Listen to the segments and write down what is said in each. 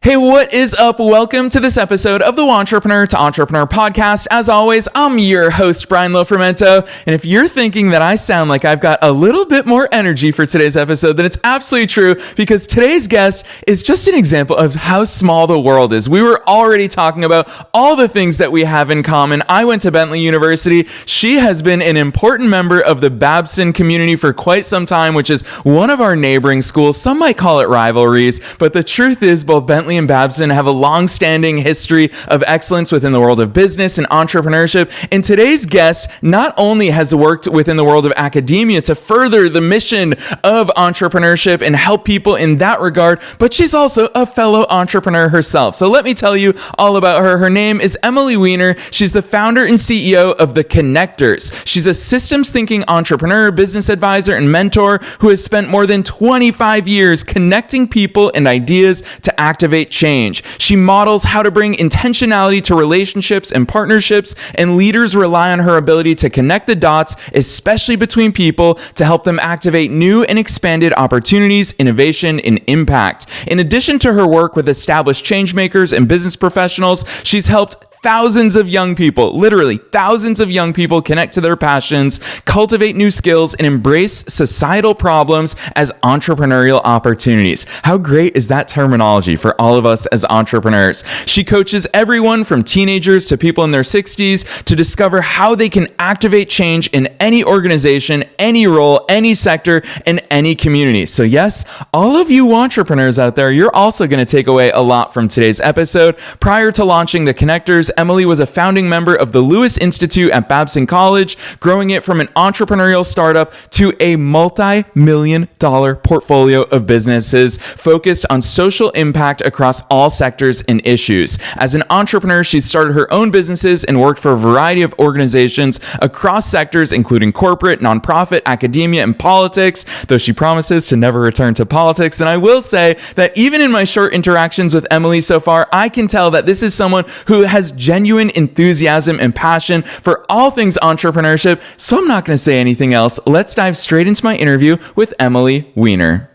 Hey, what is up? Welcome to this episode of the Entrepreneur to Entrepreneur podcast. As always, I'm your host, Brian Lofermento. And if you're thinking that I sound like I've got a little bit more energy for today's episode, then it's absolutely true, because today's guest is just an example of how small the world is. We were already talking about all the things that we have in common. I went to Bentley University. She has been an important member of the Babson community for quite some time, which is one of our neighboring schools. Some might call it rivalries, but the truth is both Bentley and Babson have a long-standing history of excellence within the world of business and entrepreneurship. And today's guest not only has worked within the world of academia to further the mission of entrepreneurship and help people in that regard, but she's also a fellow entrepreneur herself. So let me tell you all about her. Her name is Emily Weiner. She's the founder and CEO of The Connectors. She's a systems thinking entrepreneur, business advisor, and mentor who has spent more than 25 years connecting people and ideas to activate change. She models how to bring intentionality to relationships and partnerships, and leaders rely on her ability to connect the dots, especially between people, to help them activate new and expanded opportunities, innovation, and impact. In addition to her work with established change makers and business professionals, she's helped thousands of young people, literally thousands of young people, connect to their passions, cultivate new skills, and embrace societal problems as entrepreneurial opportunities. How great is that terminology for all of us as entrepreneurs? She coaches everyone from teenagers to people in their 60s to discover how they can activate change in any organization, any role, any sector, and any community. So yes, all of you entrepreneurs out there, you're also going to take away a lot from today's episode. Prior to launching The Connectors, Emily was a founding member of the Lewis Institute at Babson College, growing it from an entrepreneurial startup to a multi-million-dollar portfolio of businesses focused on social impact across all sectors and issues. As an entrepreneur, she started her own businesses and worked for a variety of organizations across sectors, including corporate, nonprofit, academia, and politics, though she promises to never return to politics. And I will say that even in my short interactions with Emily so far, I can tell that this is someone who has genuine enthusiasm and passion for all things entrepreneurship. So I'm not going to say anything else. Let's dive straight into my interview with Emily Weiner.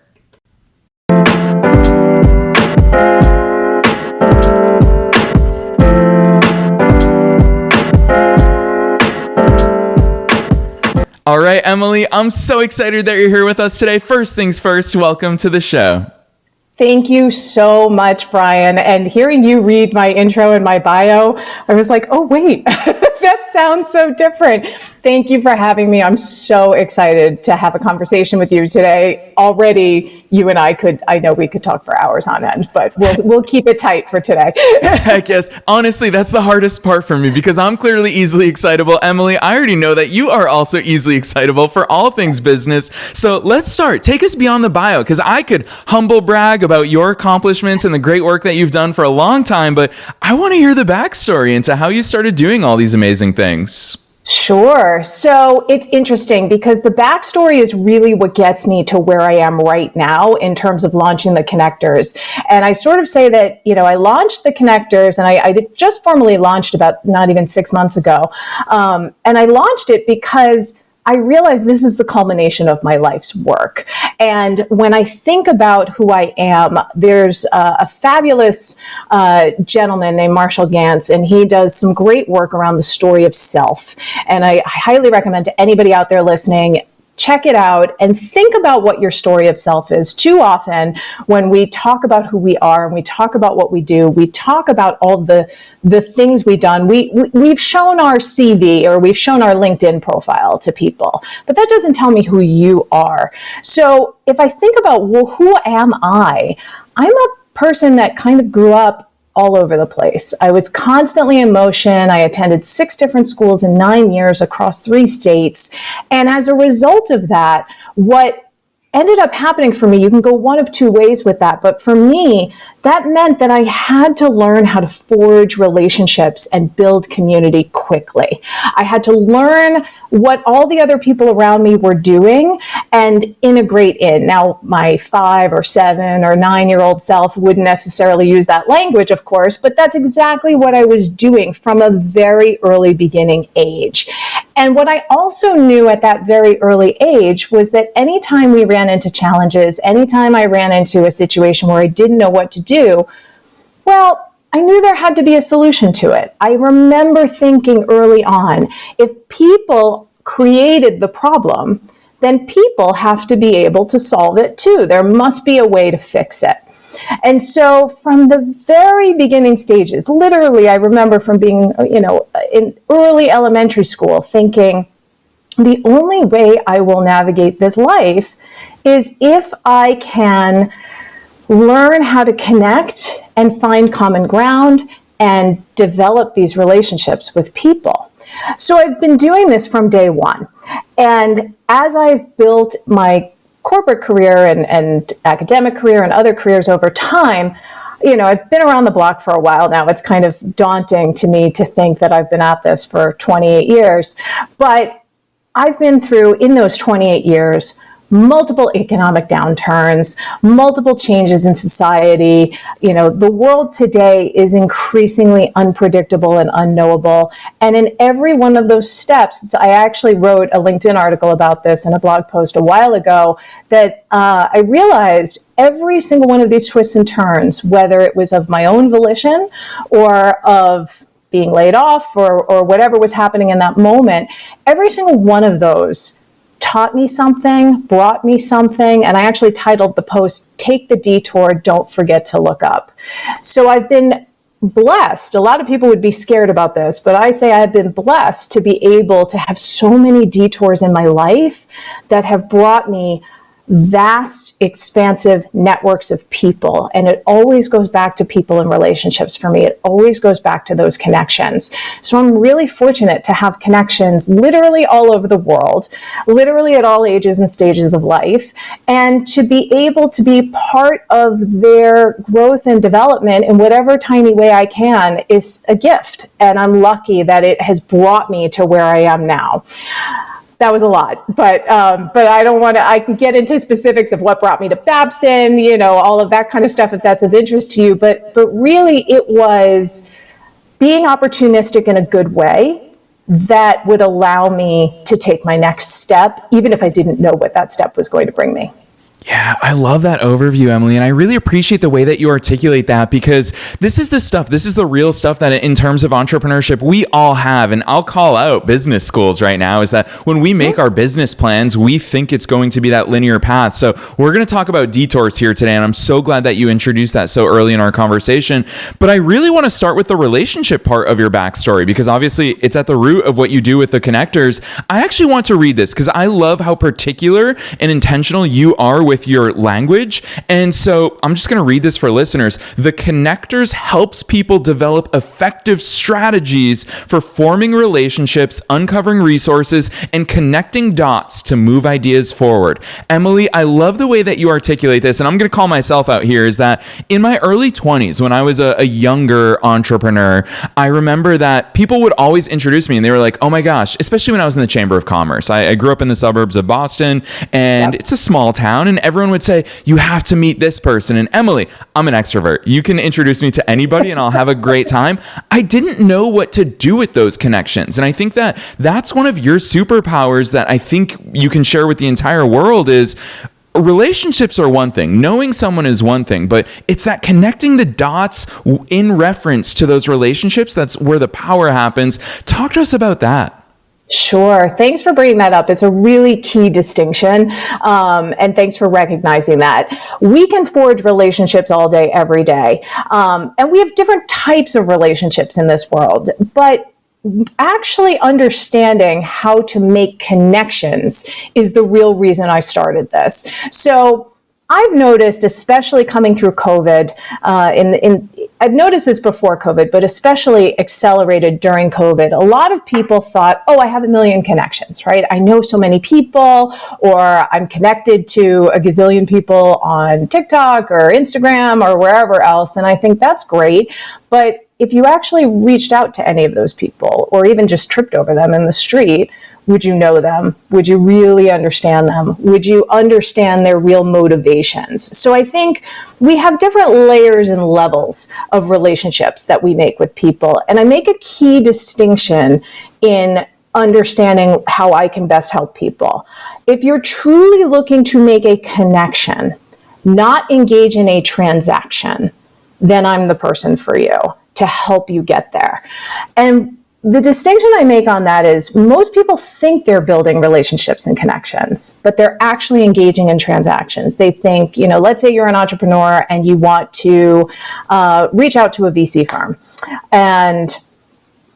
All right, Emily, I'm so excited that you're here with us today. First things first, welcome to the show. Thank you so much, Brian. And hearing you read my intro and my bio, I was like, oh, wait, that sounds so different. Thank you for having me. I'm so excited to have a conversation with you today. Already, you and I know we could talk for hours on end, but we'll keep it tight for today. Heck yes. Honestly, that's the hardest part for me, because I'm clearly easily excitable. Emily, I already know that you are also easily excitable for all things business. So let's start. Take us beyond the bio, because I could humble brag about your accomplishments and the great work that you've done for a long time, but I want to hear the backstory into how you started doing all these amazing things. Sure. So it's interesting because the backstory is really what gets me to where I am right now in terms of launching The Connectors. And I sort of say that, I launched The Connectors, and I just formally launched about not even 6 months ago. And I launched it because I realize this is the culmination of my life's work. And when I think about who I am, there's a fabulous gentleman named Marshall Gantz, and he does some great work around the story of self. And I highly recommend to anybody out there listening, check it out and think about what your story of self is. Too often, when we talk about who we are and we talk about what we do, we talk about all the things we've done. We've shown our CV or we've shown our LinkedIn profile to people, but that doesn't tell me who you are. So if I think about, well, who am I? I'm a person that kind of grew up all over the place. I was constantly in motion. I attended 6 different schools in 9 years across 3 states. And as a result of that, what ended up happening for me, you can go one of 2 ways with that. But for me, that meant that I had to learn how to forge relationships and build community quickly. I had to learn what all the other people around me were doing and integrate in. Now, my 5 or 7 or 9-year-old self wouldn't necessarily use that language, of course, but that's exactly what I was doing from a very early beginning age. And what I also knew at that very early age was that anytime we ran into challenges, anytime I ran into a situation where I didn't know what to do, Well, I knew there had to be a solution to it. I remember thinking early on, if people created the problem, then people have to be able to solve it too. There must be a way to fix it. And so from the very beginning stages, literally, I remember from being, in early elementary school thinking, the only way I will navigate this life is if I can learn how to connect and find common ground and develop these relationships with people. So I've been doing this from day one. And as I've built my corporate career and academic career and other careers over time, I've been around the block for a while now. It's kind of daunting to me to think that I've been at this for 28 years. But I've been through, in those 28 years, multiple economic downturns, multiple changes in society. The world today is increasingly unpredictable and unknowable. And in every one of those steps, I actually wrote a LinkedIn article about this in a blog post a while ago, that I realized every single one of these twists and turns, whether it was of my own volition or of being laid off or whatever was happening in that moment, every single one of those taught me something, brought me something, and I actually titled the post, "Take the Detour, Don't Forget to Look Up." So I've been blessed. A lot of people would be scared about this, but I say I've been blessed to be able to have so many detours in my life that have brought me vast, expansive networks of people. And it always goes back to people and relationships for me. It always goes back to those connections. So I'm really fortunate to have connections literally all over the world, literally at all ages and stages of life, and to be able to be part of their growth and development in whatever tiny way I can is a gift. And I'm lucky that it has brought me to where I am now. That was a lot, but I don't want to, I can get into specifics of what brought me to Babson, all of that kind of stuff, if that's of interest to you. But really it was being opportunistic in a good way that would allow me to take my next step, even if I didn't know what that step was going to bring me. Yeah, I love that overview, Emily. And I really appreciate the way that you articulate that, because this is the real stuff that in terms of entrepreneurship, we all have. And I'll call out business schools right now, is that when we make our business plans, we think it's going to be that linear path. So we're going to talk about detours here today. And I'm so glad that you introduced that so early in our conversation. But I really want to start with the relationship part of your backstory, because obviously it's at the root of what you do with the connectors. I actually want to read this because I love how particular and intentional you are with your language. And so I'm just going to read this for listeners. The Connectors helps people develop effective strategies for forming relationships, uncovering resources, and connecting dots to move ideas forward. Emily, I love the way that you articulate this, and I'm going to call myself out here, is that in my early 20s, when I was a younger entrepreneur, I remember that people would always introduce me and they were like, oh my gosh, especially when I was in the Chamber of Commerce. I grew up in the suburbs of Boston, and It's a small town, and everyone would say, you have to meet this person. And Emily, I'm an extrovert. You can introduce me to anybody and I'll have a great time. I didn't know what to do with those connections. And I think that that's one of your superpowers that I think you can share with the entire world is relationships are one thing, knowing someone is one thing, but it's that connecting the dots in reference to those relationships that's where the power happens. Talk to us about that. Sure. Thanks for bringing that up. It's a really key distinction. And thanks for recognizing that. We can forge relationships all day, every day. And we have different types of relationships in this world. But actually understanding how to make connections is the real reason I started this. So I've noticed, especially coming through COVID, I've noticed this before COVID, but especially accelerated during COVID. A lot of people thought, oh, I have a million connections, right? I know so many people, or I'm connected to a gazillion people on TikTok or Instagram or wherever else. And I think that's great. But if you actually reached out to any of those people, or even just tripped over them in the street, would you know them? Would you really understand them? Would you understand their real motivations? So I think we have different layers and levels of relationships that we make with people. And I make a key distinction in understanding how I can best help people. If you're truly looking to make a connection, not engage in a transaction, then I'm the person for you to help you get there. And the distinction I make on that is most people think they're building relationships and connections, but they're actually engaging in transactions. They think, let's say you're an entrepreneur and you want to reach out to a VC firm, and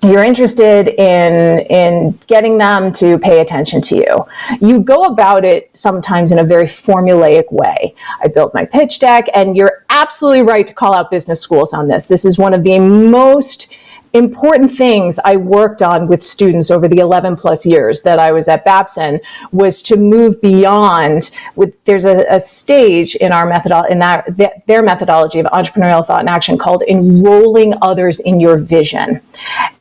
you're interested in getting them to pay attention to you. You go about it sometimes in a very formulaic way. I built my pitch deck, and you're absolutely right to call out business schools on this. This is one of the most important things I worked on with students over the 11 plus years that I was at Babson was to move beyond. There's a stage in our their methodology of entrepreneurial thought and action called enrolling others in your vision.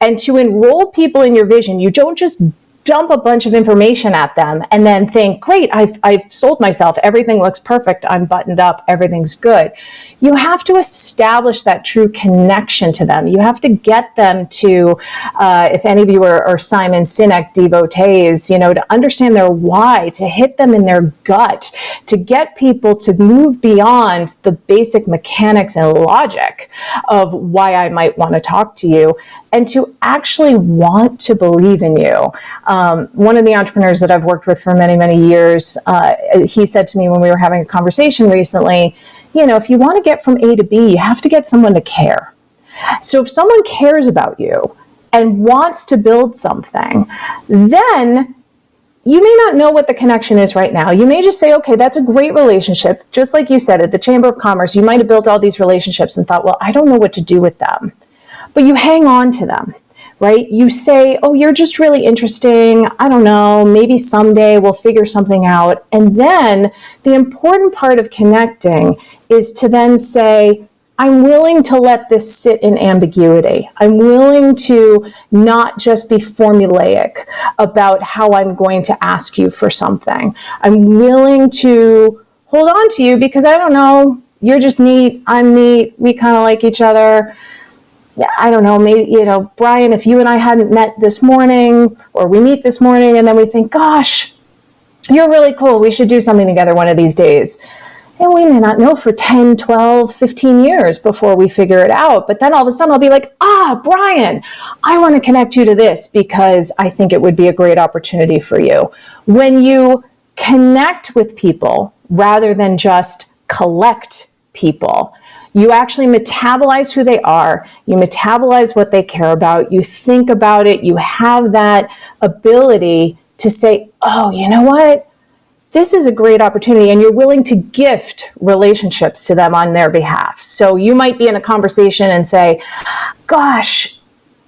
And to enroll people in your vision, you don't just dump a bunch of information at them and then think, great, I've sold myself. Everything looks perfect. I'm buttoned up. Everything's good. You have to establish that true connection to them. You have to get them to, if any of you are Simon Sinek devotees, to understand their why, to hit them in their gut, to get people to move beyond the basic mechanics and logic of why I might want to talk to you, and to actually want to believe in you. One of the entrepreneurs that I've worked with for many, many years, he said to me when we were having a conversation recently, if you want to get from A to B, you have to get someone to care. So if someone cares about you and wants to build something, then you may not know what the connection is right now. You may just say, okay, that's a great relationship. Just like you said, at the Chamber of Commerce, you might have built all these relationships and thought, well, I don't know what to do with them. But you hang on to them, right? You say, oh, you're just really interesting. I don't know, maybe someday we'll figure something out. And then the important part of connecting is to then say, I'm willing to let this sit in ambiguity. I'm willing to not just be formulaic about how I'm going to ask you for something. I'm willing to hold on to you because I don't know, you're just neat, I'm neat, we kind of like each other. I don't know, maybe, Brian, if you and I hadn't met this morning, or we meet this morning and then we think, gosh, you're really cool, we should do something together one of these days. And we may not know for 10, 12, 15 years before we figure it out. But then all of a sudden I'll be like, Brian, I want to connect you to this because I think it would be a great opportunity for you. When you connect with people rather than just collect people, you actually metabolize who they are, you metabolize what they care about, you think about it, you have that ability to say, oh, you know what? This is a great opportunity, and you're willing to gift relationships to them on their behalf. So you might be in a conversation and say, gosh,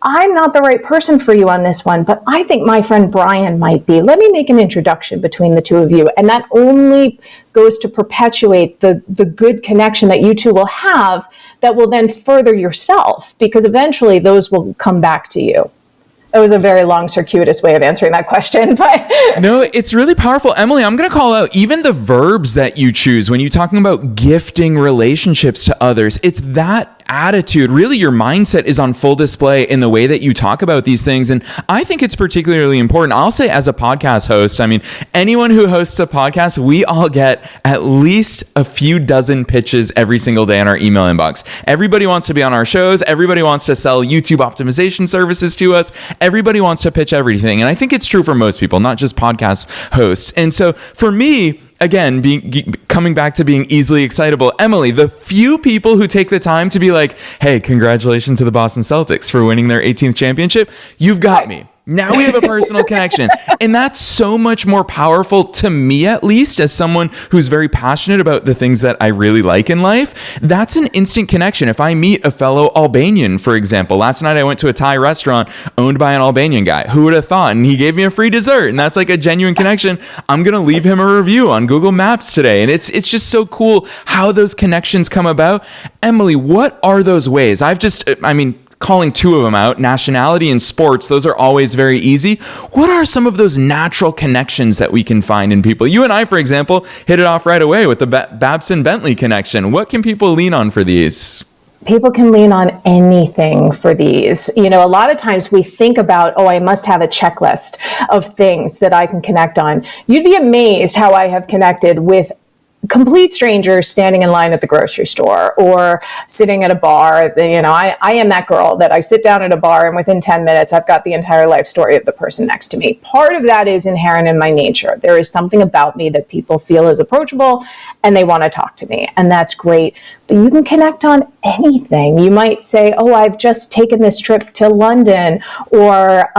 I'm not the right person for you on this one, but I think my friend Brian might be. Let me make an introduction between the two of you. And that only goes to perpetuate the good connection that you two will have that will then further yourself, because eventually those will come back to you. It was a very long, circuitous way of answering that question, but no, it's really powerful. Emily, I'm going to call out even the verbs that you choose when you're talking about gifting relationships to others. It's that attitude. Really, your mindset is on full display in the way that you talk about these things. And I think it's particularly important. I'll say, as a podcast host, anyone who hosts a podcast, we all get at least a few dozen pitches every single day in our email inbox. Everybody wants to be on our shows. Everybody wants to sell YouTube optimization services to us. Everybody wants to pitch everything. And I think it's true for most people, not just podcast hosts. And so for me, again, coming back to being easily excitable, Emily, the few people who take the time to be like, hey, congratulations to the Boston Celtics for winning their 18th championship, you've got me. Now we have a personal connection. And that's so much more powerful to me, at least, as someone who's very passionate about the things that I really like in life. That's an instant connection. If I meet a fellow Albanian, for example, last night I went to a Thai restaurant owned by an Albanian guy. Who would have thought? And he gave me a free dessert. And that's like a genuine connection. I'm going to leave him a review on Google Maps today. And it's just so cool how those connections come about. Emily, what are those ways? Calling two of them out, nationality and sports, those are always very easy. What are some of those natural connections that we can find in people? You and I, for example, hit it off right away with the Babson-Bentley connection. What can people lean on for these? People can lean on anything for these. A lot of times we think about, I must have a checklist of things that I can connect on. You'd be amazed how I have connected with complete strangers standing in line at the grocery store or sitting at a bar. I am that girl that I sit down at a bar and within 10 minutes, I've got the entire life story of the person next to me. Part of that is inherent in my nature. There is something about me that people feel is approachable and they want to talk to me, and that's great. But you can connect on anything. You might say, oh, I've just taken this trip to London, or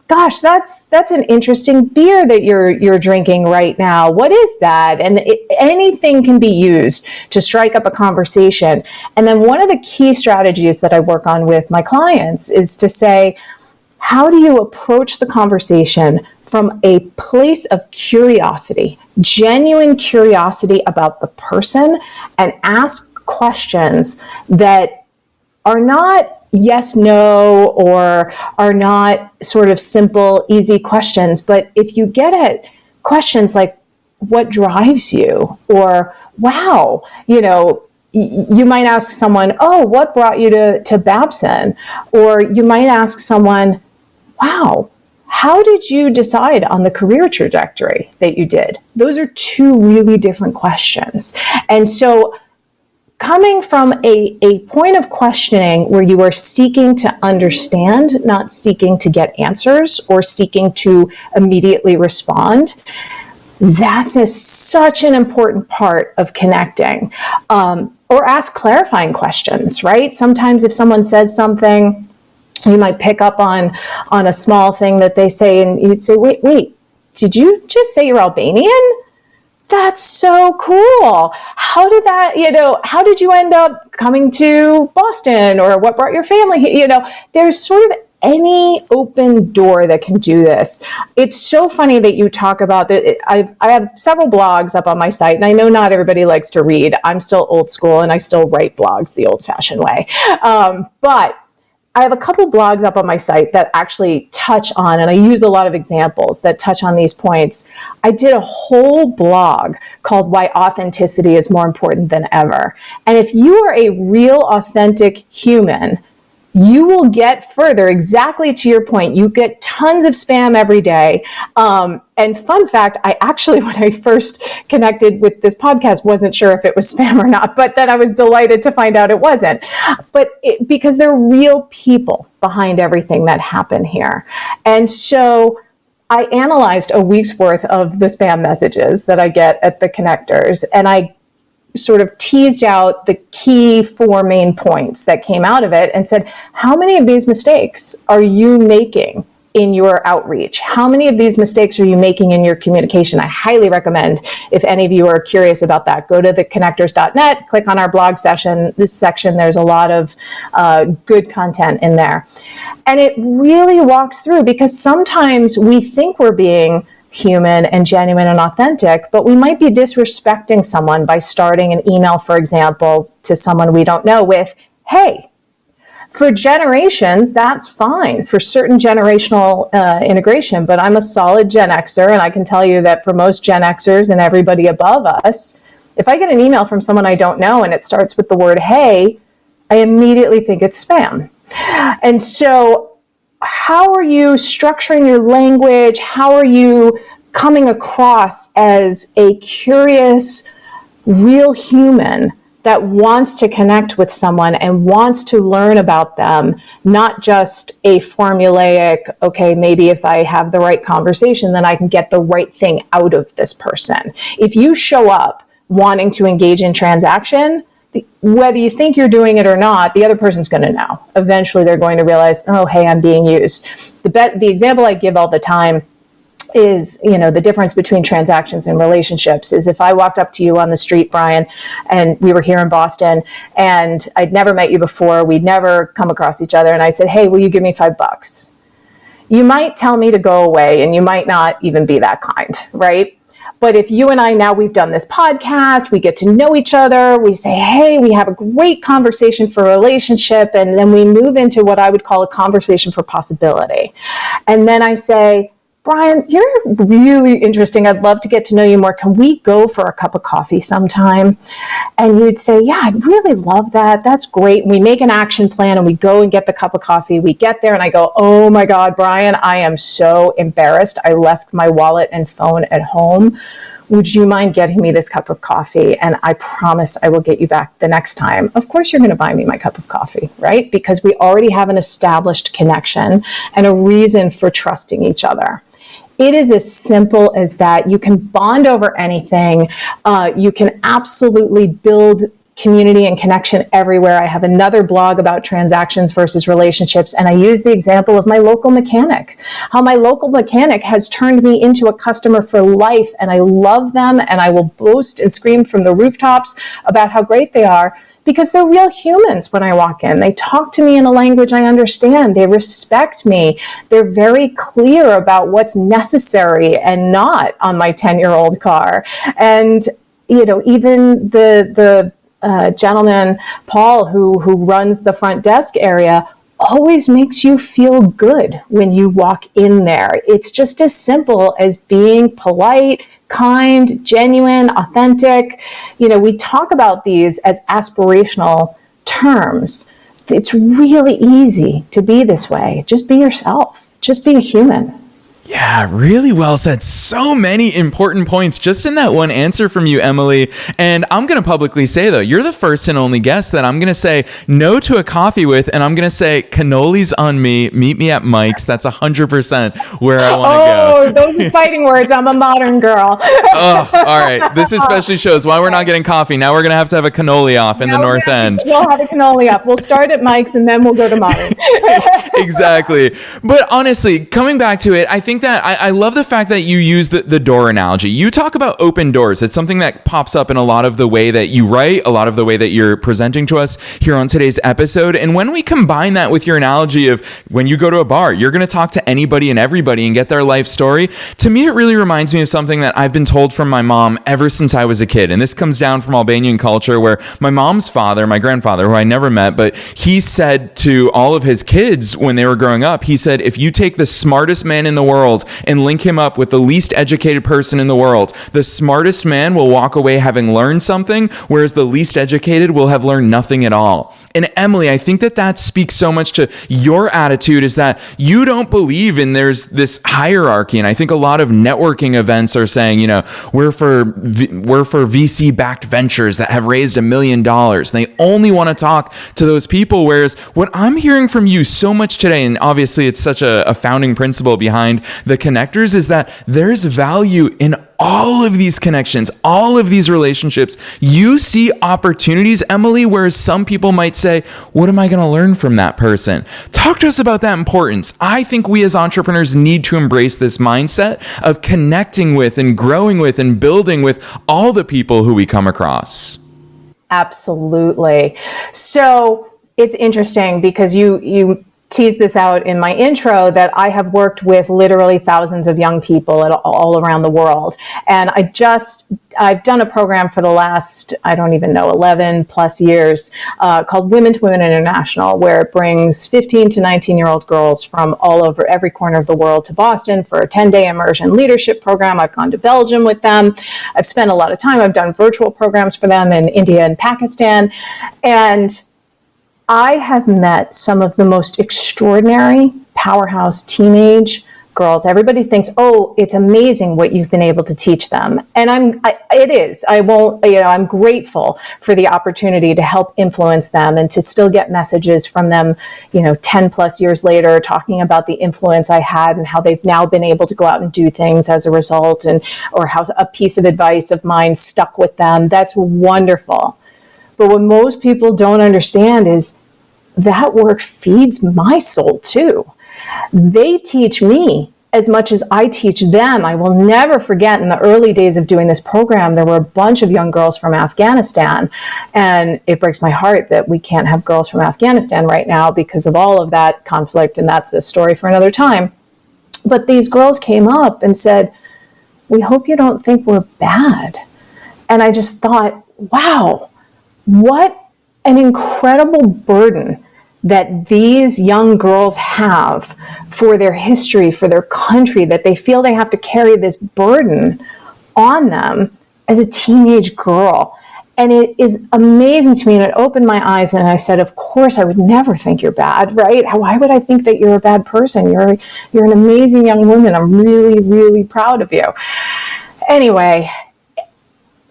gosh, that's an interesting beer that you're drinking right now. What is that? And anything can be used to strike up a conversation. And then one of the key strategies that I work on with my clients is to say, how do you approach the conversation from a place of curiosity, genuine curiosity about the person, and ask questions that are not yes, no, or are not sort of simple, easy questions. But if you get at questions like, what drives you? Or, wow, you might ask someone, oh, what brought you to Babson? Or you might ask someone, wow, how did you decide on the career trajectory that you did? Those are two really different questions. And so coming from a point of questioning where you are seeking to understand, not seeking to get answers or seeking to immediately respond, that's such an important part of connecting. Or ask clarifying questions, right? Sometimes if someone says something, you might pick up on a small thing that they say, and you'd say, wait, did you just say you're Albanian? That's so cool. How did you end up coming to Boston, or what brought your family here? There's sort of any open door that can do this. It's so funny that you talk about that. I have several blogs up on my site, and I know not everybody likes to read. I'm still old school and I still write blogs the old fashioned way. But I have a couple blogs up on my site that actually touch on, and I use a lot of examples that touch on these points. I did a whole blog called Why Authenticity is More Important Than Ever. And if you are a real, authentic human, you will get further. Exactly to your point, you get tons of spam every day. And fun fact, I actually, when I first connected with this podcast, wasn't sure if it was spam or not, but then I was delighted to find out it wasn't. Because there are real people behind everything that happened here. And so I analyzed a week's worth of the spam messages that I get at the connectors, and I sort of teased out the key 4 main points that came out of it and said, how many of these mistakes are you making in your outreach? How many of these mistakes are you making in your communication? I highly recommend, if any of you are curious about that, go to theconnectors.net, click on our blog section. This section, there's a lot of good content in there. And it really walks through, because sometimes we think we're being human and genuine and authentic, but we might be disrespecting someone by starting an email, for example, to someone we don't know with, hey. For generations, that's fine for certain generational integration, but I'm a solid Gen Xer, and I can tell you that for most Gen Xers and everybody above us, if I get an email from someone I don't know and it starts with the word hey, I immediately think it's spam. And so how are you structuring your language? How are you coming across as a curious, real human that wants to connect with someone and wants to learn about them, not just a formulaic, okay, maybe if I have the right conversation, then I can get the right thing out of this person. If you show up wanting to engage in transaction, whether you think you're doing it or not, the other person's going to know. Eventually, they're going to realize, oh, hey, I'm being used. The example I give all the time is, the difference between transactions and relationships is if I walked up to you on the street, Brian, and we were here in Boston, and I'd never met you before, we'd never come across each other, and I said, hey, will you give me $5? You might tell me to go away, and you might not even be that kind, right? But if you and I, now we've done this podcast, we get to know each other, we say, hey, we have a great conversation for a relationship, and then we move into what I would call a conversation for possibility. And then I say, Brian, you're really interesting. I'd love to get to know you more. Can we go for a cup of coffee sometime? And you'd say, yeah, I'd really love that. That's great. We make an action plan and we go and get the cup of coffee. We get there and I go, oh my God, Brian, I am so embarrassed. I left my wallet and phone at home. would you mind getting me this cup of coffee? And I promise I will get you back the next time. Of course, you're going to buy me my cup of coffee, right? Because we already have an established connection and a reason for trusting each other. It is as simple as that. You can bond over anything. You can absolutely build community and connection everywhere. I have another blog about transactions versus relationships, and I use the example of my local mechanic, how my local mechanic has turned me into a customer for life, and I love them, and I will boast and scream from the rooftops about how great they are, because they're real humans when I walk in. They talk to me in a language I understand. They respect me. They're very clear about what's necessary and not on my 10-year-old car. And, even the gentleman, Paul, who runs the front desk area, always makes you feel good when you walk in there. It's just as simple as being polite, kind, genuine, authentic. We talk about these as aspirational terms. It's really easy to be this way. Just be yourself. Just be a human. Yeah, really well said. So many important points just in that one answer from you, Emily. And I'm going to publicly say, though, you're the first and only guest that I'm going to say no to a coffee with. And I'm going to say cannolis on me. Meet me at Mike's. That's 100% where I want to go. Oh, those are fighting words. I'm a modern girl. Oh, all right. This especially shows why we're not getting coffee. Now we're going to have a cannoli off in the North End. We'll have a cannoli off. We'll start at Mike's and then we'll go to modern. Exactly. But honestly, coming back to it, I think that I love the fact that you use the door analogy. You talk about open doors. It's something that pops up in a lot of the way that you write, a lot of the way that you're presenting to us here on today's episode. And when we combine that with your analogy of when you go to a bar, you're going to talk to anybody and everybody and get their life story. To me, it really reminds me of something that I've been told from my mom ever since I was a kid. And this comes down from Albanian culture, where my mom's father, my grandfather, who I never met, but he said to all of his kids when they were growing up, he said, if you take the smartest man in the world and link him up with the least educated person in the world, the smartest man will walk away having learned something, whereas the least educated will have learned nothing at all. And Emily, I think that speaks so much to your attitude, is that you don't believe in there's this hierarchy. And I think a lot of networking events are saying, we're for VC-backed ventures that have raised $1 million. And they only want to talk to those people. Whereas what I'm hearing from you so much today, and obviously it's such a founding principle behind the connectors, is that there's value in all of these connections, all of these relationships. You see opportunities, Emily, whereas some people might say, what am I going to learn from that person? Talk to us about that importance. I think we as entrepreneurs need to embrace this mindset of connecting with and growing with and building with all the people who we come across. Absolutely. So it's interesting because you tease this out in my intro that I have worked with literally thousands of young people all around the world. And I've done a program for the last, 11 plus years called Women to Women International, where it brings 15 to 19-year-old girls from all over every corner of the world to Boston for a 10-day immersion leadership program. I've gone to Belgium with them. I've spent a lot of time. I've done virtual programs for them in India and Pakistan. And I have met some of the most extraordinary powerhouse teenage girls. Everybody thinks, oh, it's amazing what you've been able to teach them. And it is. I'm grateful for the opportunity to help influence them and to still get messages from them, 10 plus years later, talking about the influence I had and how they've now been able to go out and do things as a result, or how a piece of advice of mine stuck with them. That's wonderful. But what most people don't understand is that work feeds my soul too. They teach me as much as I teach them. I will never forget, in the early days of doing this program, there were a bunch of young girls from Afghanistan. And it breaks my heart that we can't have girls from Afghanistan right now because of all of that conflict. And that's a story for another time. But these girls came up and said, we hope you don't think we're bad. And I just thought, wow, what an incredible burden that these young girls have for their history, for their country, that they feel they have to carry this burden on them as a teenage girl. And it is amazing to me, and it opened my eyes, and I said, of course, I would never think you're bad, right? Why would I think that you're a bad person? You're an amazing young woman. I'm really, really proud of you. Anyway,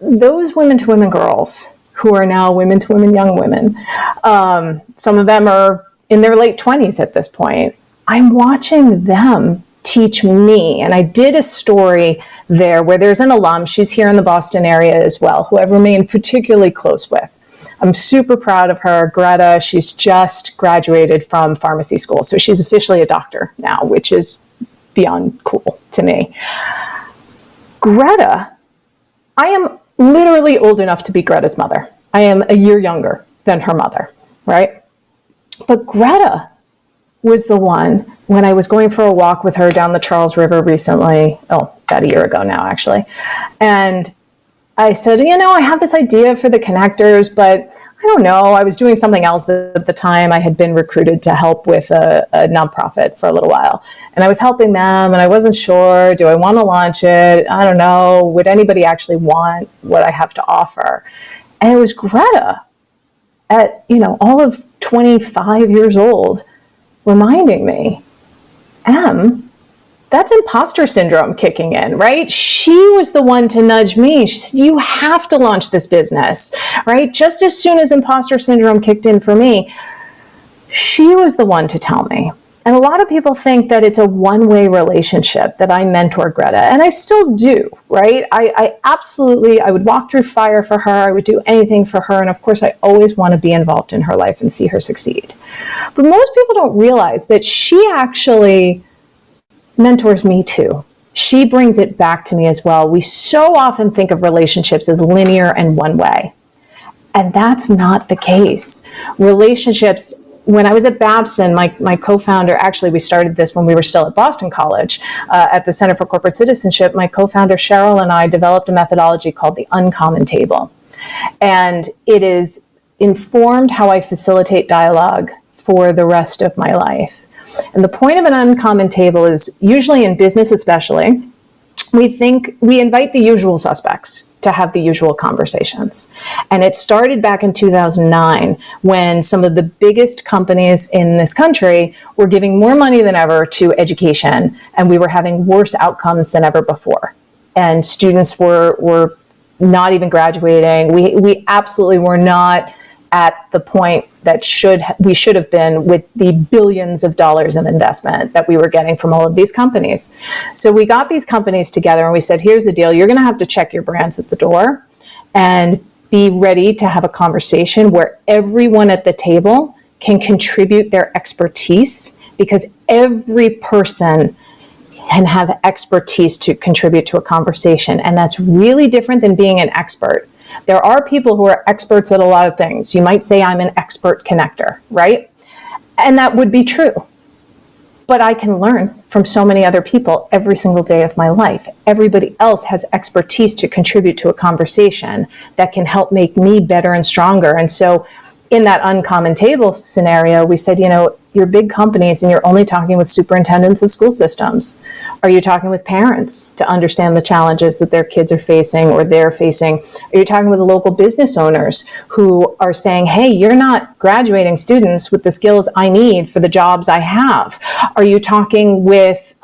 those women to women girls who are now women to women young women, some of them are in their late 20s at this point. I'm watching them teach me. And I did a story there where there's an alum, she's here in the Boston area as well, who I've remained particularly close with. I'm super proud of her, Greta. She's just graduated from pharmacy school. So she's officially a doctor now, which is beyond cool to me. Greta, I am literally old enough to be Greta's mother. I am a year younger than her mother, right? But Greta was the one, when I was going for a walk with her down the Charles River recently, about a year ago now, actually. And I said, I have this idea for the connectors, but I don't know. I was doing something else at the time. I had been recruited to help with a nonprofit for a little while. And I was helping them, and I wasn't sure, do I want to launch it? I don't know. Would anybody actually want what I have to offer? And it was Greta at, all of 25 years old, reminding me, that's imposter syndrome kicking in, right? She was the one to nudge me. She said, you have to launch this business, right? Just as soon as imposter syndrome kicked in for me, she was the one to tell me. And a lot of people think that it's a one-way relationship, that I mentor Greta, and I still do, right? I absolutely, I would walk through fire for her. I would do anything for her. And of course, I always want to be involved in her life and see her succeed. But most people don't realize that she actually mentors me too. She brings it back to me as well. We so often think of relationships as linear and one way. And that's not the case. Relationships, when I was at Babson, my co-founder, actually we started this when we were still at Boston College, at the Center for Corporate Citizenship, my co-founder Cheryl and I developed a methodology called the Uncommon Table. And it is informed how I facilitate dialogue for the rest of my life. And the point of an uncommon table is, usually in business especially, we invite the usual suspects to have the usual conversations. And it started back in 2009 when some of the biggest companies in this country were giving more money than ever to education, and we were having worse outcomes than ever before. And students were not even graduating. We absolutely were not at the point that we should have been with the billions of dollars of investment that we were getting from all of these companies. So we got these companies together and we said, here's the deal. You're going to have to check your brands at the door and be ready to have a conversation where everyone at the table can contribute their expertise, because every person can have expertise to contribute to a conversation. And that's really different than being an expert. There are people who are experts at a lot of things. You might say I'm an expert connector, right? And that would be true. But I can learn from so many other people every single day of my life. Everybody else has expertise to contribute to a conversation that can help make me better and stronger. And so in that uncommon table scenario, we said, you're big companies and you're only talking with superintendents of school systems. Are you talking with parents to understand the challenges that their kids are facing or they're facing? Are you talking with local business owners who are saying, hey, you're not graduating students with the skills I need for the jobs I have? Are you talking with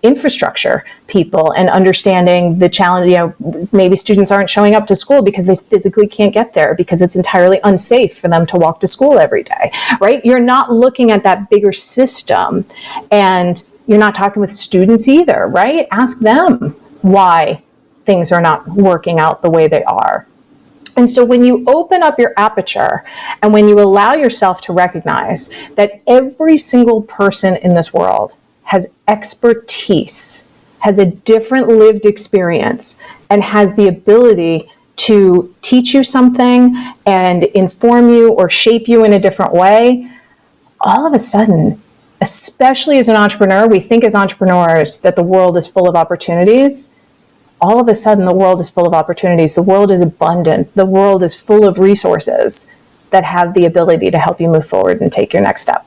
infrastructure people and understanding the challenge, maybe students aren't showing up to school because they physically can't get there because it's entirely unsafe for them to walk to school every day, right? You're not looking at that bigger system, and you're not talking with students either, right? Ask them why things are not working out the way they are. And so when you open up your aperture and when you allow yourself to recognize that every single person in this world has expertise, has a different lived experience, and has the ability to teach you something and inform you or shape you in a different way, all of a sudden, especially as an entrepreneur, we think as entrepreneurs that the world is full of opportunities. All of a sudden, the world is full of opportunities. The world is abundant. The world is full of resources that have the ability to help you move forward and take your next step.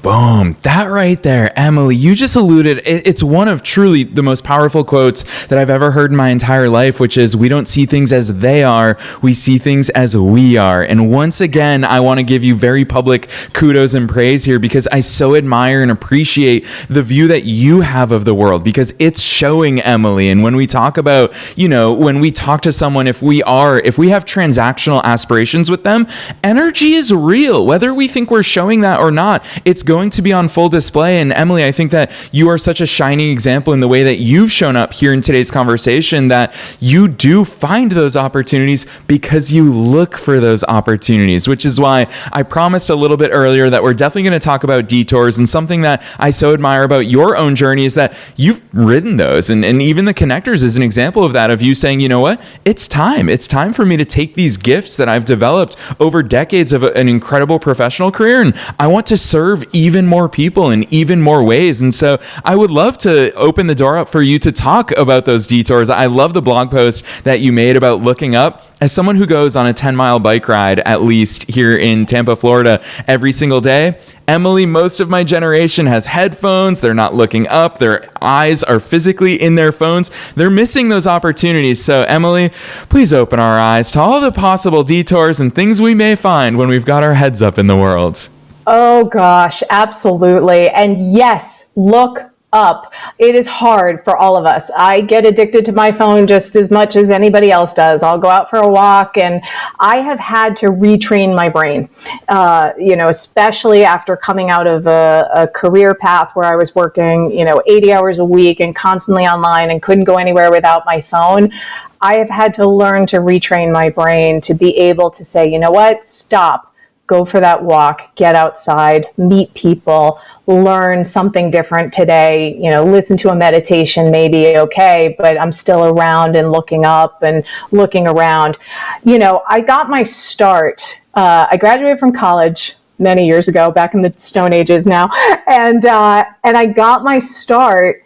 Boom. That right there, Emily, you just alluded. It's one of truly the most powerful quotes that I've ever heard in my entire life, which is, we don't see things as they are, we see things as we are. And once again, I want to give you very public kudos and praise here, because I so admire and appreciate the view that you have of the world, because it's showing, Emily. And when we talk about, when we talk to someone, if we have transactional aspirations with them, energy is real, whether we think we're showing that or not. It's going to be on full display. And Emily, I think that you are such a shining example in the way that you've shown up here in today's conversation, that you do find those opportunities because you look for those opportunities, which is why I promised a little bit earlier that we're definitely going to talk about detours. And something that I so admire about your own journey is that you've ridden those. And even the connectors is an example of that, of you saying, you know what, it's time for me to take these gifts that I've developed over decades of an incredible professional career, and I want to serve even more people in even more ways. And so I would love to open the door up for you to talk about those detours. I love the blog post that you made about looking up. As someone who goes on a 10-mile bike ride, at least here in Tampa, Florida, every single day, Emily, most of my generation has headphones. They're not looking up. Their eyes are physically in their phones. They're missing those opportunities. So Emily, please open our eyes to all the possible detours and things we may find when we've got our heads up in the world. Oh gosh, absolutely. And yes, look up. It is hard for all of us. I get addicted to my phone just as much as anybody else does. I'll go out for a walk, and I have had to retrain my brain, especially after coming out of a career path where I was working, 80 hours a week and constantly online and couldn't go anywhere without my phone. I have had to learn to retrain my brain to be able to say, you know what, stop. Go for that walk, get outside, meet people, learn something different today, listen to a meditation, maybe, okay, but I'm still around and looking up and looking around. I got my start. I graduated from college many years ago, back in the Stone Ages now, and I got my start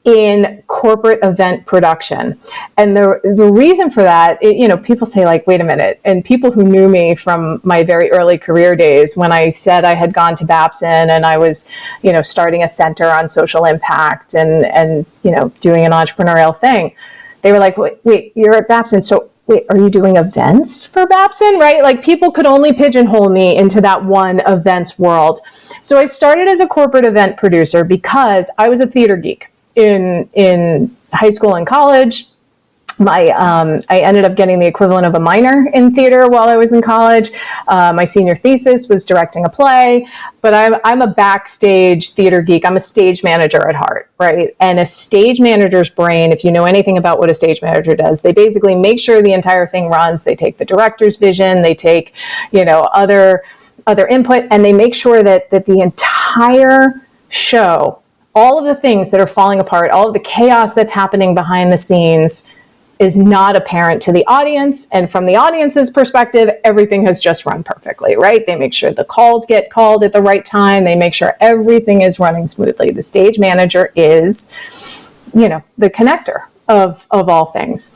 in corporate event production. And the reason for that, people say, like, wait a minute. And people who knew me from my very early career days, when I said I had gone to Babson and I was, starting a center on social impact and doing an entrepreneurial thing, they were like, wait, you're at Babson. So wait, are you doing events for Babson, right? Like, people could only pigeonhole me into that one events world. So I started as a corporate event producer because I was a theater geek. In high school and college, I ended up getting the equivalent of a minor in theater while I was in college. My senior thesis was directing a play, but I'm a backstage theater geek. I'm a stage manager at heart, right? And a stage manager's brain, if you know anything about what a stage manager does, they basically make sure the entire thing runs. They take the director's vision, they take, other input, and they make sure that the entire show, all of the things that are falling apart, all of the chaos that's happening behind the scenes is not apparent to the audience. And from the audience's perspective, everything has just run perfectly, right? They make sure the calls get called at the right time. They make sure everything is running smoothly. The stage manager is, the connector of all things.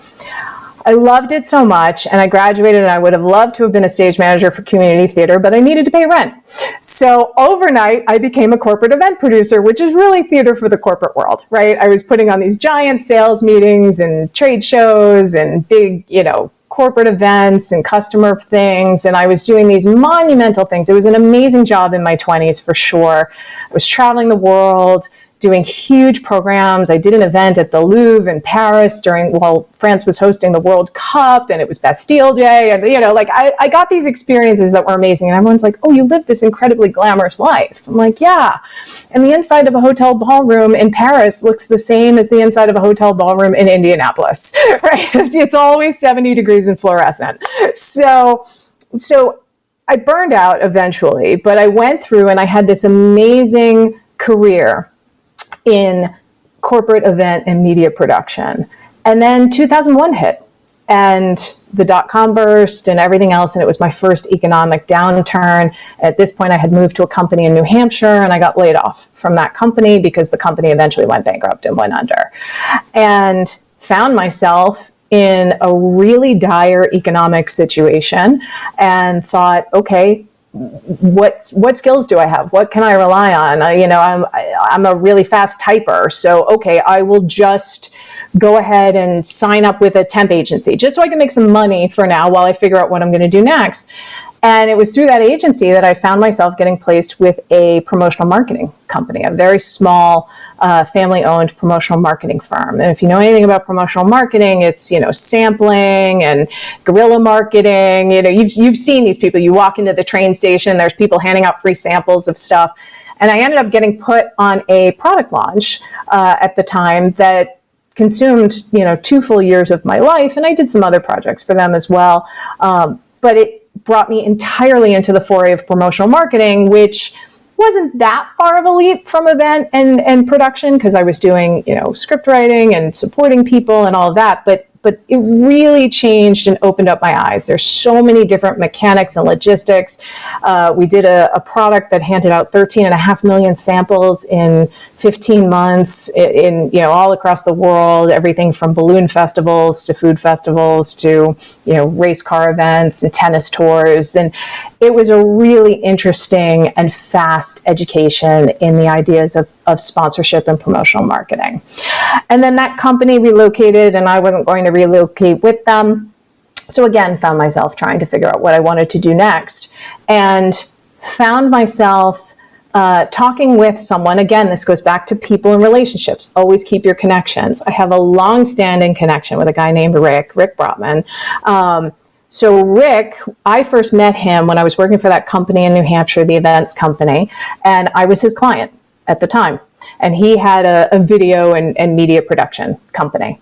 I loved it so much, and I graduated, and I would have loved to have been a stage manager for community theater, but I needed to pay rent. So overnight, I became a corporate event producer, which is really theater for the corporate world, right? I was putting on these giant sales meetings and trade shows and big, corporate events and customer things, and I was doing these monumental things. It was an amazing job in my 20s, for sure. I was traveling the world, doing huge programs. I did an event at the Louvre in Paris while France was hosting the World Cup, and it was Bastille Day. And, I got these experiences that were amazing. And everyone's like, oh, you lived this incredibly glamorous life. I'm like, yeah. And the inside of a hotel ballroom in Paris looks the same as the inside of a hotel ballroom in Indianapolis, right? It's always 70 degrees and fluorescent. So I burned out eventually, but I went through and I had this amazing career in corporate event and media production. And then 2001 hit, and the dot-com burst and everything else, and it was my first economic downturn. At this point, I had moved to a company in New Hampshire, and I got laid off from that company because the company eventually went bankrupt and went under. And found myself in a really dire economic situation and thought, okay, what skills do I have? What can I rely on? I'm a really fast typer. So, okay, I will just go ahead and sign up with a temp agency just so I can make some money for now while I figure out what I'm going to do next. And it was through that agency that I found myself getting placed with a promotional marketing company, a very small family-owned promotional marketing firm. And if you know anything about promotional marketing, it's, sampling and guerrilla marketing. You've seen these people. You walk into the train station, there's people handing out free samples of stuff. And I ended up getting put on a product launch at the time that consumed, 2 full years of my life. And I did some other projects for them as well. But it brought me entirely into the foray of promotional marketing, which wasn't that far of a leap from event and production, because I was doing, script writing and supporting people and all of that. But it really changed and opened up my eyes. There's so many different mechanics and logistics. We did a product that handed out 13.5 million samples in 15 months in all across the world, everything from balloon festivals to food festivals to, race car events and tennis tours. And it was a really interesting and fast education in the ideas of sponsorship and promotional marketing. And then that company relocated, and I wasn't going to relocate with them. So again, found myself trying to figure out what I wanted to do next, and found myself talking with someone. Again, this goes back to people and relationships. Always keep your connections. I have a long-standing connection with a guy named Rick Brotman. So Rick, I first met him when I was working for that company in New Hampshire, the events company, and I was his client at the time. And he had a video and media production company.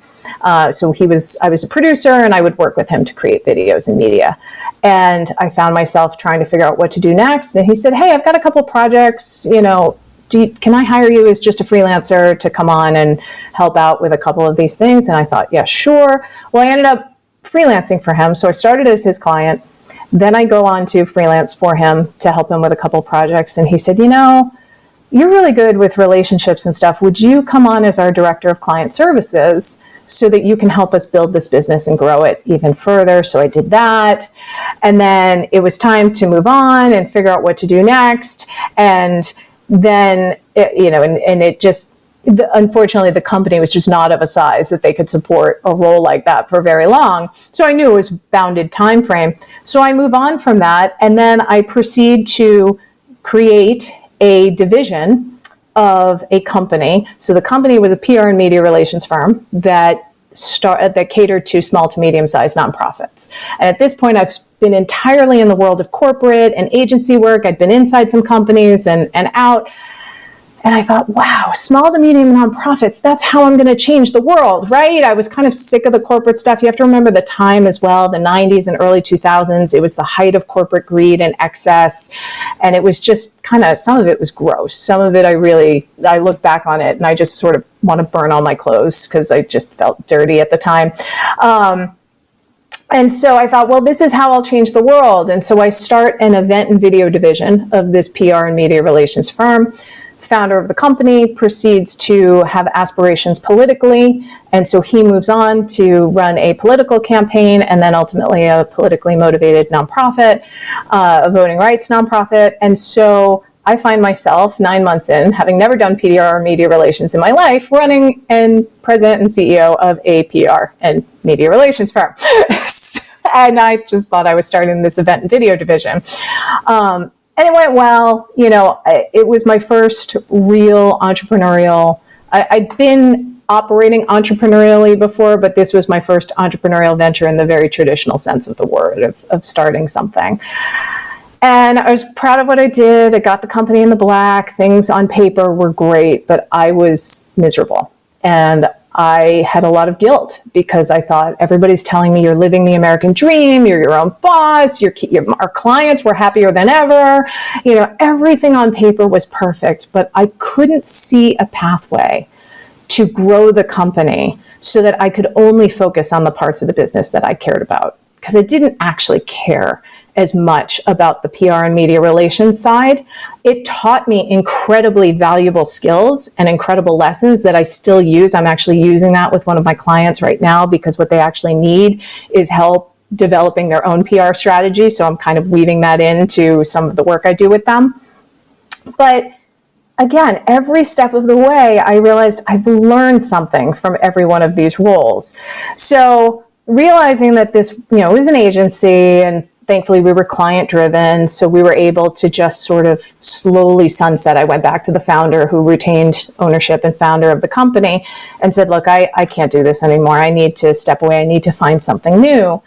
So I was a producer, and I would work with him to create videos and media. And I found myself trying to figure out what to do next. And he said, "Hey, I've got a couple projects, can I hire you as just a freelancer to come on and help out with a couple of these things?" And I thought, yeah, sure. Well, I ended up freelancing for him. So I started as his client. Then I go on to freelance for him to help him with a couple projects. And he said, "You're really good with relationships and stuff. Would you come on as our director of client services so that you can help us build this business and grow it even further?" So I did that. And then it was time to move on and figure out what to do next. And then, unfortunately, the company was just not of a size that they could support a role like that for very long. So I knew it was bounded time frame. So I move on from that, and then I proceed to create a division of a company. So the company was a PR and media relations firm that catered to small to medium-sized nonprofits. And at this point, I've been entirely in the world of corporate and agency work. I'd been inside some companies and out. And I thought, wow, small to medium nonprofits, that's how I'm going to change the world, right? I was kind of sick of the corporate stuff. You have to remember the time as well, the 90s and early 2000s. It was the height of corporate greed and excess. And it was just some of it was gross. Some of it I look back on it and I just sort of want to burn all my clothes because I just felt dirty at the time. And so I thought, well, this is how I'll change the world. And so I start an event and video division of this PR and media relations firm. Founder of the company proceeds to have aspirations politically, and so he moves on to run a political campaign and then ultimately a politically motivated nonprofit, a voting rights nonprofit. And so I find myself 9 months in, having never done PR or media relations in my life, running and president and CEO of a PR and media relations firm. And I just thought I was starting this event and video division. And it went well. It was my first real entrepreneurial. I'd been operating entrepreneurially before, but this was my first entrepreneurial venture in the very traditional sense of the word, of starting something. And I was proud of what I did. I got the company in the black. Things on paper were great, but I was miserable. And I had a lot of guilt because I thought everybody's telling me you're living the American dream, you're your own boss, our clients were happier than ever. Everything on paper was perfect, but I couldn't see a pathway to grow the company so that I could only focus on the parts of the business that I cared about, because I didn't actually care as much about the PR and media relations side. It taught me incredibly valuable skills and incredible lessons that I still use. I'm actually using that with one of my clients right now because what they actually need is help developing their own PR strategy. So I'm kind of weaving that into some of the work I do with them. But again, every step of the way, I realized I've learned something from every one of these roles. So realizing that this, was an agency, and thankfully we were client driven, so we were able to just sort of slowly sunset. I went back to the founder who retained ownership and founder of the company and said, look, I can't do this anymore. I need to step away. I need to find something new.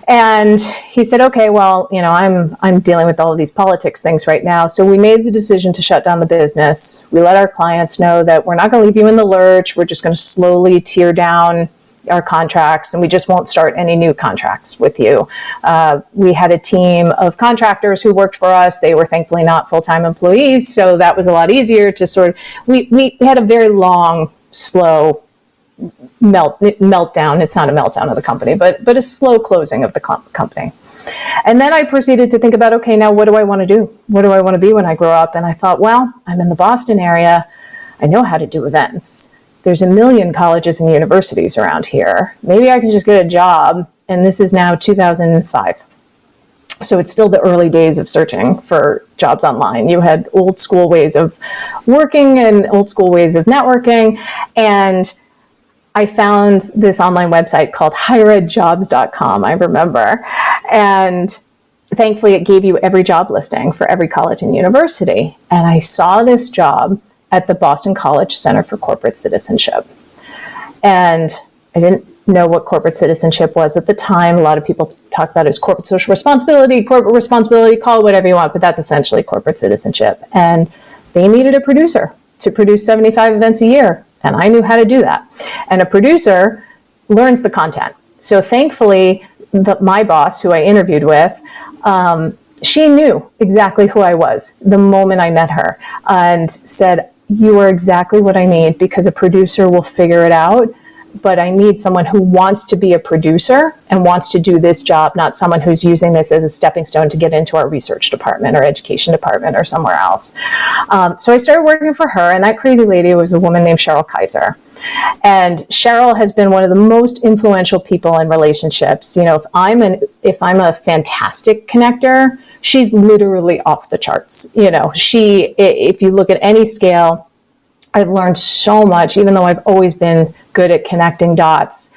And he said, okay, well, I'm dealing with all of these politics things right now. So we made the decision to shut down the business. We let our clients know that we're not going to leave you in the lurch. We're just going to slowly tear down our contracts, and we just won't start any new contracts with you. We had a team of contractors who worked for us. They were thankfully not full-time employees, so that was a lot easier to sort of, we had a very long, slow meltdown. It's not a meltdown of the company, but a slow closing of the company. And then I proceeded to think about, okay, now what do I want to do? What do I want to be when I grow up? And I thought, well, I'm in the Boston area. I know how to do events. There's a million colleges and universities around here. Maybe I can just get a job. And this is now 2005. So it's still the early days of searching for jobs online. You had old school ways of working and old school ways of networking. And I found this online website called higheredjobs.com, I remember. And thankfully, it gave you every job listing for every college and university. And I saw this job at the Boston College Center for Corporate Citizenship. And I didn't know what corporate citizenship was at the time. A lot of people talk about it as corporate social responsibility, call it whatever you want, but that's essentially corporate citizenship. And they needed a producer to produce 75 events a year. And I knew how to do that. And a producer learns the content. So thankfully, my boss, who I interviewed with, she knew exactly who I was the moment I met her and said, you are exactly what I need, because a producer will figure it out. But I need someone who wants to be a producer and wants to do this job, not someone who's using this as a stepping stone to get into our research department or education department or somewhere else. So I started working for her, and that crazy lady was a woman named Cheryl Kaiser. And Cheryl has been one of the most influential people in relationships. If I'm a fantastic connector, she's literally off the charts. If you look at any scale, I've learned so much. Even though I've always been good at connecting dots,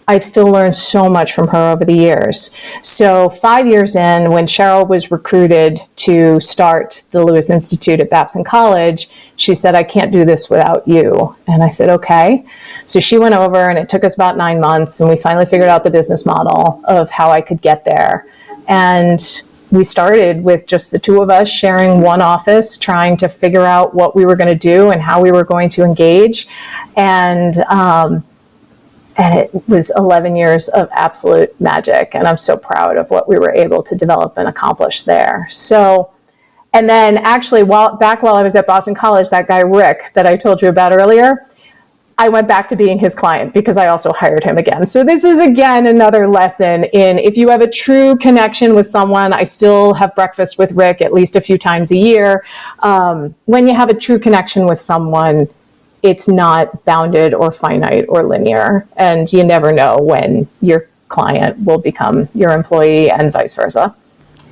I've still learned so much from her over the years. So 5 years in, when Cheryl was recruited to start the Lewis Institute at Babson College, she said, I can't do this without you. And I said, okay. So she went over, and it took us about 9 months, and we finally figured out the business model of how I could get there. And we started with just the two of us sharing one office, trying to figure out what we were going to do and how we were going to engage. And it was 11 years of absolute magic. And I'm so proud of what we were able to develop and accomplish there. So, and then actually while I was at Boston College, that guy, Rick, that I told you about earlier, I went back to being his client because I also hired him again. So this is, again, another lesson in, if you have a true connection with someone, I still have breakfast with Rick at least a few times a year. When you have a true connection with someone, it's not bounded or finite or linear. And you never know when your client will become your employee and vice versa.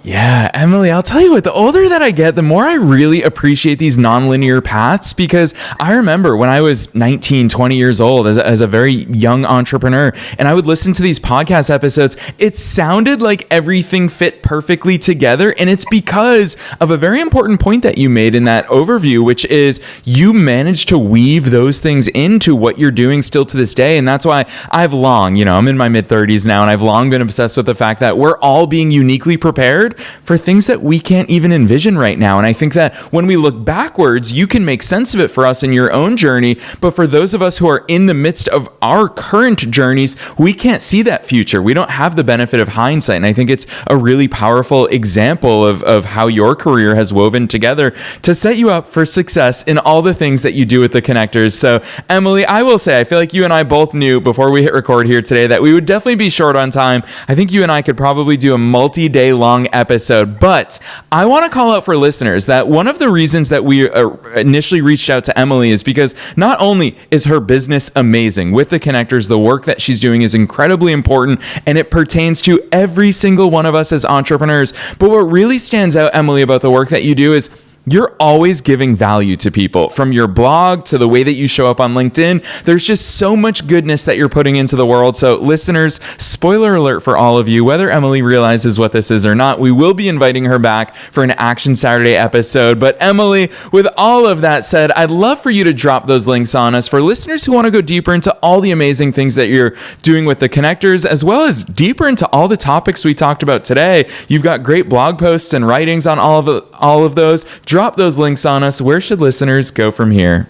Yeah, Emily, I'll tell you what, the older that I get, the more I really appreciate these nonlinear paths, because I remember when I was 19, 20 years old as a very young entrepreneur, and I would listen to these podcast episodes, it sounded like everything fit perfectly together. And it's because of a very important point that you made in that overview, which is you managed to weave those things into what you're doing still to this day. And that's why I've long, I'm in my mid 30s now, and I've long been obsessed with the fact that we're all being uniquely prepared for things that we can't even envision right now. And I think that when we look backwards, you can make sense of it for us in your own journey. But for those of us who are in the midst of our current journeys, we can't see that future. We don't have the benefit of hindsight. And I think it's a really powerful example of how your career has woven together to set you up for success in all the things that you do with the connectors. So Emily, I will say, I feel like you and I both knew before we hit record here today that we would definitely be short on time. I think you and I could probably do a multi-day long episode. But I want to call out for listeners that one of the reasons that we initially reached out to Emily is because not only is her business amazing with the connectors, the work that she's doing is incredibly important and it pertains to every single one of us as entrepreneurs. But what really stands out, Emily, about the work that you do is you're always giving value to people. From your blog to the way that you show up on LinkedIn, there's just so much goodness that you're putting into the world. So listeners, spoiler alert for all of you, whether Emily realizes what this is or not, we will be inviting her back for an Action Saturday episode. But Emily, with all of that said, I'd love for you to drop those links on us for listeners who want to go deeper into all the amazing things that you're doing with the connectors, as well as deeper into all the topics we talked about today. You've got great blog posts and writings on all of those. Drop those links on us. Where should listeners go from here?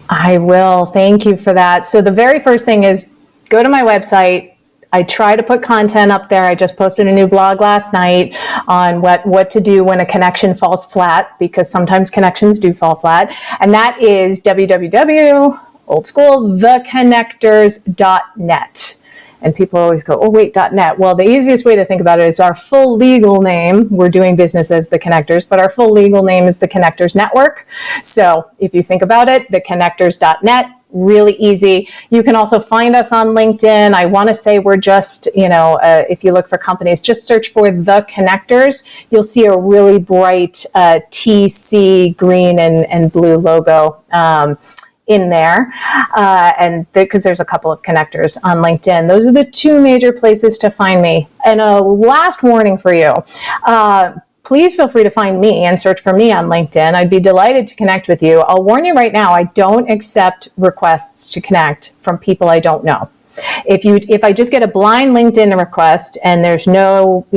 I will. Thank you for that. So the very first thing is go to my website. I try to put content up there. I just posted a new blog last night on what to do when a connection falls flat, because sometimes connections do fall flat. And that is www.theconnectors.net. And people always go, oh, wait, .net. Well, the easiest way to think about it is our full legal name. We're doing business as The Connectors, but our full legal name is The Connectors Network. So if you think about it, theconnectors.net, really easy. You can also find us on LinkedIn. I want to say we're just, if you look for companies, just search for The Connectors. You'll see a really bright TC green and blue logo in there, and because there's a couple of connectors on LinkedIn. Those are the two major places to find me. And a last warning for you, please feel free to find me and search for me on LinkedIn. I'd be delighted to connect with you. I'll warn you right now, I don't accept requests to connect from people I don't know. If I just get a blind LinkedIn request and there's no,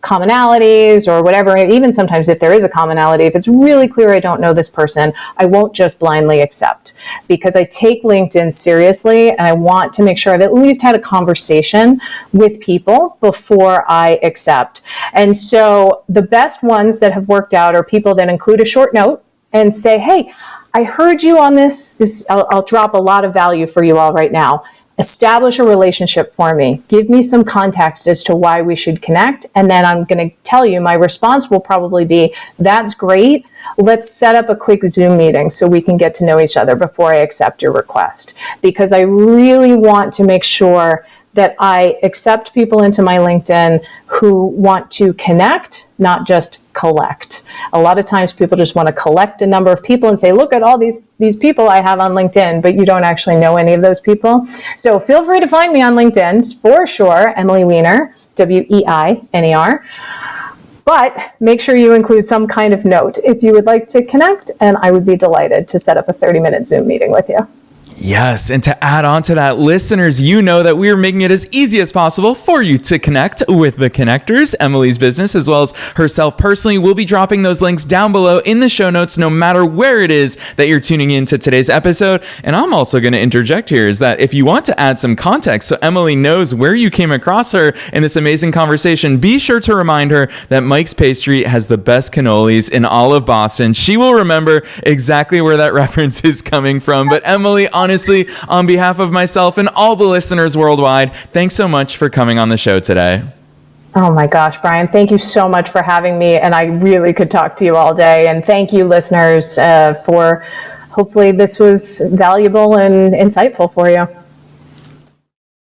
commonalities or whatever, even sometimes if there is a commonality, if it's really clear I don't know this person, I won't just blindly accept, because I take LinkedIn seriously and I want to make sure I've at least had a conversation with people before I accept. And so the best ones that have worked out are people that include a short note and say, hey, I heard you on this. I'll drop a lot of value for you all right now. Establish a relationship for me. Give me some context as to why we should connect. And then I'm going to tell you, my response will probably be, that's great. Let's set up a quick Zoom meeting so we can get to know each other before I accept your request. Because I really want to make sure that I accept people into my LinkedIn who want to connect, not just collect. A lot of times people just want to collect a number of people and say, look at all these people I have on LinkedIn, but you don't actually know any of those people. So feel free to find me on LinkedIn for sure, Emily Weiner, Weiner. But make sure you include some kind of note if you would like to connect, and I would be delighted to set up a 30-minute Zoom meeting with you. Yes, and to add on to that, listeners, you know that we are making it as easy as possible for you to connect with the Connectors, Emily's business, as well as herself personally. We'll be dropping those links down below in the show notes, no matter where it is that you're tuning into today's episode. And I'm also going to interject here is that if you want to add some context so Emily knows where you came across her in this amazing conversation, be sure to remind her that Mike's Pastry has the best cannolis in all of Boston. She will remember exactly where that reference is coming from. But Emily, honestly, on behalf of myself and all the listeners worldwide, thanks so much for coming on the show today. Oh my gosh, Brian, thank you so much for having me. And I really could talk to you all day. And thank you, listeners, for hopefully this was valuable and insightful for you.